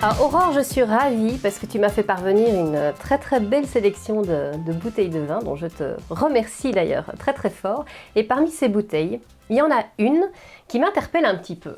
Alors, Aurore, je suis ravie parce que tu m'as fait parvenir une très très belle sélection de bouteilles de vin dont je te remercie d'ailleurs très très fort. Et parmi ces bouteilles, il y en a une qui m'interpelle un petit peu.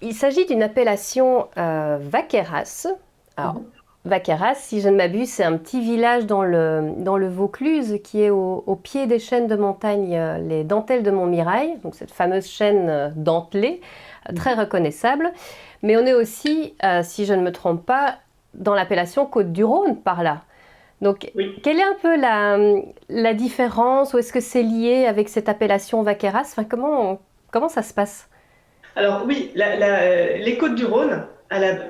Il s'agit d'une appellation Vaqueyras. Alors, Vaqueyras, si je ne m'abuse, c'est un petit village dans le Vaucluse qui est au pied des chaînes de montagne, les Dentelles de Montmirail, donc cette fameuse chaîne dentelée, très reconnaissable. Mais on est aussi, si je ne me trompe pas, dans l'appellation Côtes-du-Rhône par là. Donc, Oui. quelle est un peu la différence ou est-ce que c'est lié avec cette appellation Vaqueyras? Enfin, comment ça se passe? Alors oui, les Côtes-du-Rhône,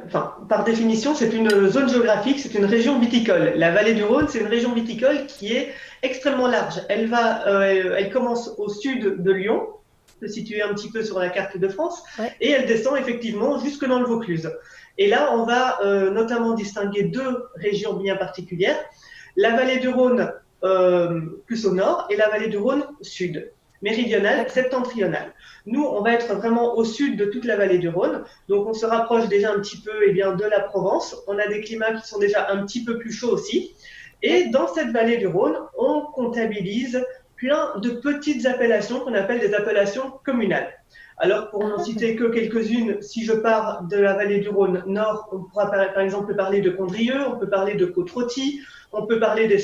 enfin, par définition, c'est une zone géographique, c'est une région viticole. La vallée du Rhône, c'est une région viticole qui est extrêmement large. Elle commence au sud de Lyon, située un petit peu sur la carte de France, Ouais. et elle descend effectivement jusque dans le Vaucluse. Et là, on va notamment distinguer deux régions bien particulières, la vallée du Rhône plus au nord et la vallée du Rhône sud, méridionale, D'accord. septentrionale. Nous, on va être vraiment au sud de toute la vallée du Rhône, donc on se rapproche déjà un petit peu de la Provence. On a des climats qui sont déjà un petit peu plus chauds aussi. Et Ouais. dans cette vallée du Rhône, on comptabilise plein de petites appellations qu'on appelle des appellations communales. Alors, pour n'en Ah, citer que quelques-unes, si je pars de la vallée du Rhône nord, on pourra par exemple parler de Condrieu, on peut parler de Côte-Rôtie, on peut parler des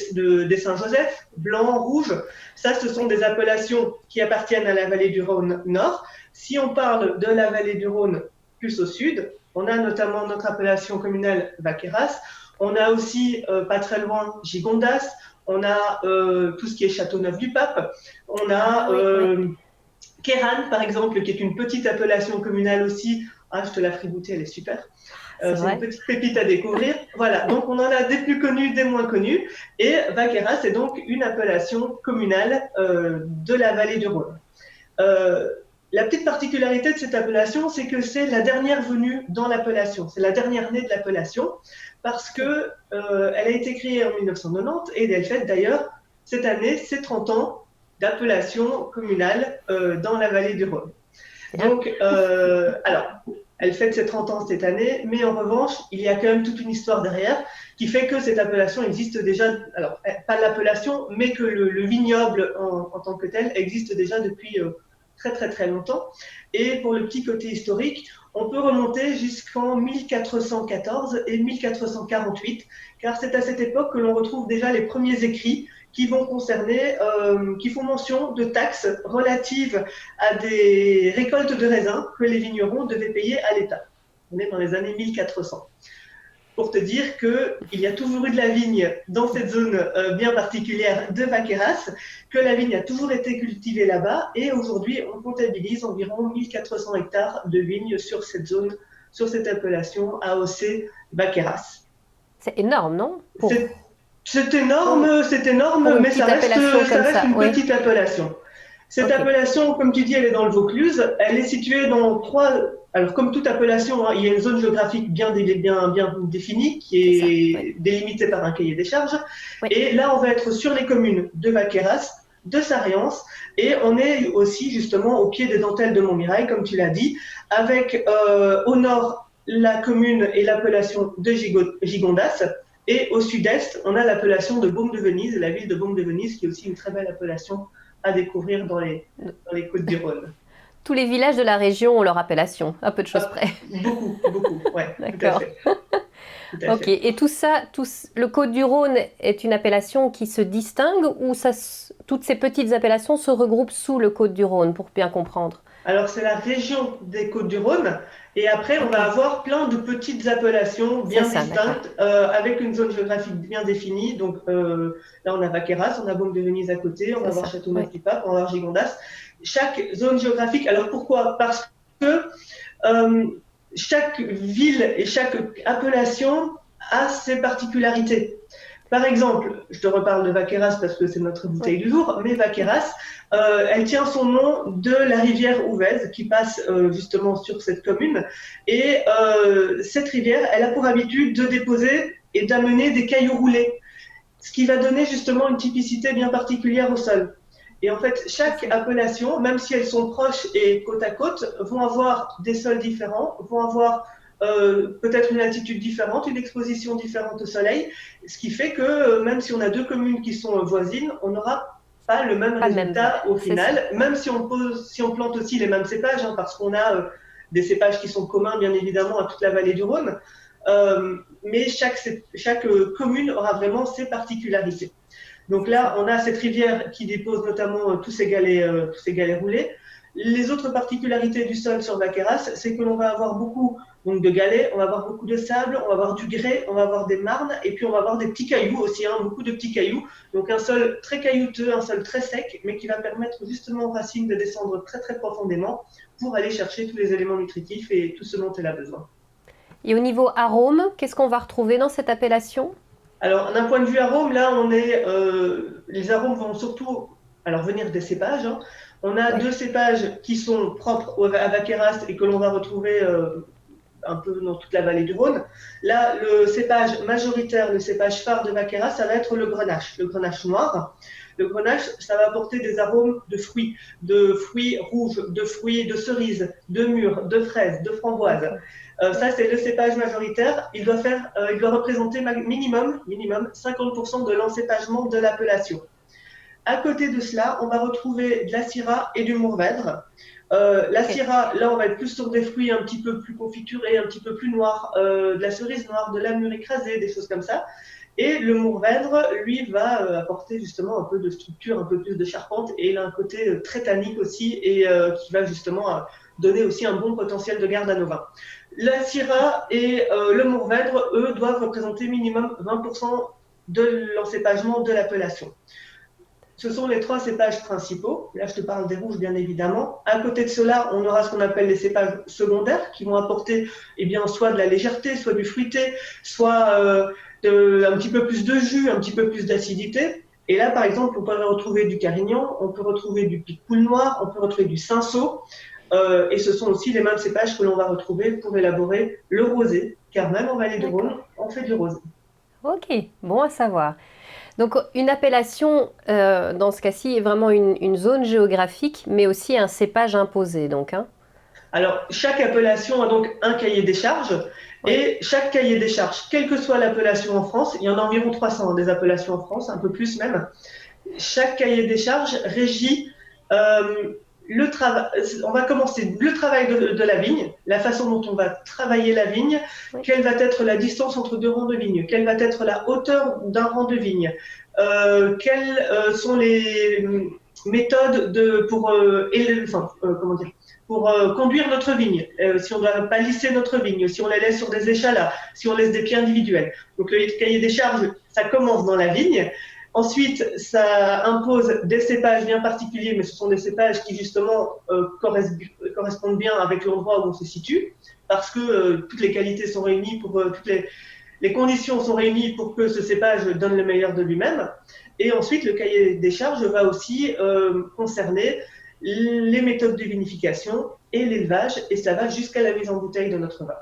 Saint-Joseph, blanc, rouge. Ça, ce sont oui. des appellations qui appartiennent à la vallée du Rhône nord. Si on parle de la vallée du Rhône plus au sud, on a notamment notre appellation communale Vaqueyras. On a aussi, pas très loin, Gigondas. On a tout ce qui est Châteauneuf-du-Pape. On a Ah oui, oui. Kéran, par exemple, qui est une petite appellation communale aussi. Ah, je te la ferai goûter, elle est super. C'est C'est une vrai. petite pépite à découvrir. Voilà, donc on en a des plus connus, des moins connus. Et Vaqueyras, c'est donc une appellation communale de la vallée du Rhône. Euh, la petite particularité de cette appellation, c'est que c'est la dernière venue dans l'appellation. C'est la dernière née de l'appellation parce Ok. que elle a été créée en 1990 et elle fête d'ailleurs cette année ses 30 ans d'appellation communale dans la vallée du Rhône. Bien. Donc, alors, elle fête ses 30 ans cette année, mais en revanche, il y a quand même toute une histoire derrière qui fait que cette appellation existe déjà, alors pas l'appellation, mais que le vignoble en tant que tel existe déjà depuis très très très longtemps. Et pour le petit côté historique, on peut remonter jusqu'en 1414 et 1448, car c'est à cette époque que l'on retrouve déjà les premiers écrits qui vont concerner, qui font mention de taxes relatives à des récoltes de raisins que les vignerons devaient payer à l'État. On est dans les années 1400. Pour te dire qu'il y a toujours eu de la vigne dans cette zone bien particulière de Vaqueyras, que la vigne a toujours été cultivée là-bas, et aujourd'hui, on comptabilise environ 1400 hectares de vignes sur cette zone, sur cette appellation AOC Vaqueyras. C'est énorme, non? C'est Pour, c'est pour énorme, une mais petite appellation ça comme reste ça, une oui. petite appellation. Cette Ok. appellation, comme tu dis, elle est dans le Vaucluse. Elle est située dans trois. Alors, comme toute appellation, hein, il y a une zone géographique bien définie, qui C'est ça, oui. est délimitée par un cahier des charges. Oui. Et là, on va être sur les communes de Vaqueyras, de Sariens, et on est aussi justement au pied des dentelles de Montmirail, comme tu l'as dit, avec au nord la commune et l'appellation de Gigondas, et au sud-est, on a l'appellation de Baume de Venise, la ville de Baume de Venise, qui est aussi une très belle appellation à découvrir dans les Côtes du Rhône. Tous les villages de la région ont leur appellation, à peu de choses Ah, près. beaucoup, beaucoup, ouais, tout à D'accord. fait, tout à Ok. fait. Et tout ça, le Côte-du-Rhône est une appellation qui se distingue ou toutes ces petites appellations se regroupent sous le Côte-du-Rhône pour bien comprendre? Alors, c'est la région des Côtes-du-Rhône, et après, on Ok. va avoir plein de petites appellations C'est bien ça, d'accord. distinctes, avec une zone géographique bien définie. Donc, là, on a Vaqueyras, on a Baume de Venise à côté, on va C'est avoir ça. Oui. Châteauneuf-du-Pape, on va avoir Gigondas. Chaque zone géographique, alors pourquoi? Parce que euh, chaque ville et chaque appellation a ses particularités. Par exemple, je te reparle de Vaqueyras parce que c'est notre Oui. bouteille du jour, mais Vaqueyras, elle tient son nom de la rivière Ouvèze qui passe justement sur cette commune. Et cette rivière, elle a pour habitude de déposer et d'amener des cailloux roulés, ce qui va donner justement une typicité bien particulière au sol. Et en fait, C'est chaque ça. appellation, même si elles sont proches et côte à côte, vont avoir des sols différents, vont avoir peut-être une altitude différente, une exposition différente au soleil, ce qui fait que même si on a deux communes qui sont voisines, on n'aura pas le même Pas le même, résultat au c'est ça. final, même si on plante aussi les mêmes cépages, hein, parce qu'on a des cépages qui sont communs bien évidemment à toute la vallée du Rhône, mais chaque commune aura vraiment ses particularités. Donc là, on a cette rivière qui dépose notamment tous ces galets roulés. Les autres particularités du sol sur Vaqueras, c'est que l'on va avoir beaucoup donc, de galets, on va avoir beaucoup de sable, on va avoir du grès, on va avoir des marnes, et puis on va avoir des petits cailloux aussi, hein, beaucoup de petits cailloux. Donc un sol très caillouteux, un sol très sec, mais qui va permettre justement aux racines de descendre très très profondément pour aller chercher tous les éléments nutritifs et tout ce dont elle a besoin. Et au niveau arôme, qu'est-ce qu'on va retrouver dans cette appellation? Alors, d'un point de vue arôme, là, les arômes vont surtout venir des cépages, hein. On a Oui. deux cépages qui sont propres à Vaqueras et que l'on va retrouver un peu dans toute la vallée du Rhône. Là, le cépage majoritaire, le cépage phare de Vaqueras, ça va être le grenache noir. Le grenache, ça va apporter des arômes de fruits rouges, de fruits de cerises, de mûres, de fraises, de framboises. Ça, c'est le cépage majoritaire. Il doit représenter minimum 50% de l'encépagement de l'appellation. À côté de cela, on va retrouver de la syrah et du mourvèdre. La syrah, là, on va être plus sur des fruits un petit peu plus confiturés, un petit peu plus noirs, de la cerise noire, de la mûre écrasée, des choses comme ça. Et le mourvèdre, lui, va apporter justement un peu de structure, un peu plus de charpente, et il a un côté très tannique aussi, et qui va justement donner aussi un bon potentiel de garde à nos vins. La syrah et le mourvèdre, eux, doivent représenter minimum 20% de l'encépagement de l'appellation. Ce sont les trois cépages principaux. Là, je te parle des rouges, bien évidemment. À côté de cela, on aura ce qu'on appelle les cépages secondaires qui vont apporter soit de la légèreté, soit du fruité, soit un petit peu plus de jus, un petit peu plus d'acidité. Et là, par exemple, on peut retrouver du carignan, on peut retrouver du picpoul noir, on peut retrouver du cinsault. Et ce sont aussi les mêmes cépages que l'on va retrouver pour élaborer le rosé, car même en vallée du Rhône, on fait du rosé. Ok, bon à savoir. Donc une appellation, dans ce cas-ci, est vraiment une zone géographique, mais aussi un cépage imposé, donc. Hein. Alors, chaque appellation a donc un cahier des charges, Oui. et chaque cahier des charges, quelle que soit l'appellation en France, il y en a environ 300 des appellations en France, un peu plus même, chaque cahier des charges régit le travail. On va commencer le travail de la vigne, la façon dont on va travailler la vigne, Oui. quelle va être la distance entre deux rangs de vigne, quelle va être la hauteur d'un rang de vigne, quelles sont les méthodes pour conduire notre vigne, si on ne doit pas lisser notre vigne, si on la laisse sur des échalas, si on laisse des pieds individuels. Donc le cahier des charges, ça commence dans la vigne. Ensuite, ça impose des cépages bien particuliers, mais ce sont des cépages qui justement correspondent bien avec l'endroit où on se situe, parce que toutes les qualités sont réunies toutes les conditions sont réunies pour que ce cépage donne le meilleur de lui-même. Et ensuite, le cahier des charges va aussi concerner les méthodes de vinification et l'élevage, et ça va jusqu'à la mise en bouteille de notre vin.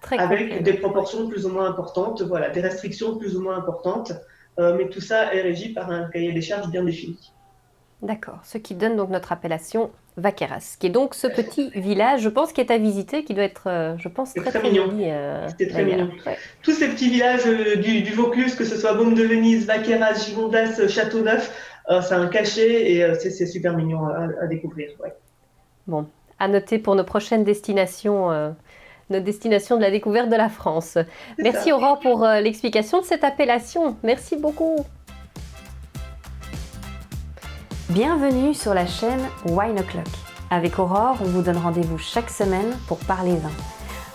Très avec complet, des ouais. proportions plus ou moins importantes, voilà, des restrictions plus ou moins importantes, mais tout ça est régi par un cahier des charges bien défini. D'accord, ce qui donne donc notre appellation Vaqueras, qui est donc ce petit village, je pense, qui est à visiter, qui doit être, je pense, très très mignon. joli. C'était très mignon. Ouais. Tous ces petits villages du Vaucluse, que ce soit Baume de Venise, Vaqueras, Gigondas, Châteauneuf, c'est un cachet et c'est super mignon à découvrir. Ouais. Bon, à noter pour nos prochaines destinations, nos destinations de la découverte de la France. Merci ça. Aurore pour l'explication de cette appellation. Merci beaucoup. Bienvenue sur la chaîne Wine O'Clock. Avec Aurore, on vous donne rendez-vous chaque semaine pour parler vin.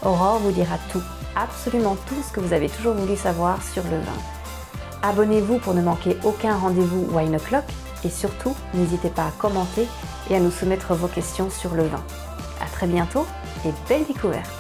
Aurore vous dira tout, absolument tout ce que vous avez toujours voulu savoir sur le vin. Abonnez-vous pour ne manquer aucun rendez-vous Wine O'Clock et surtout, n'hésitez pas à commenter et à nous soumettre vos questions sur le vin. À très bientôt et belle découverte!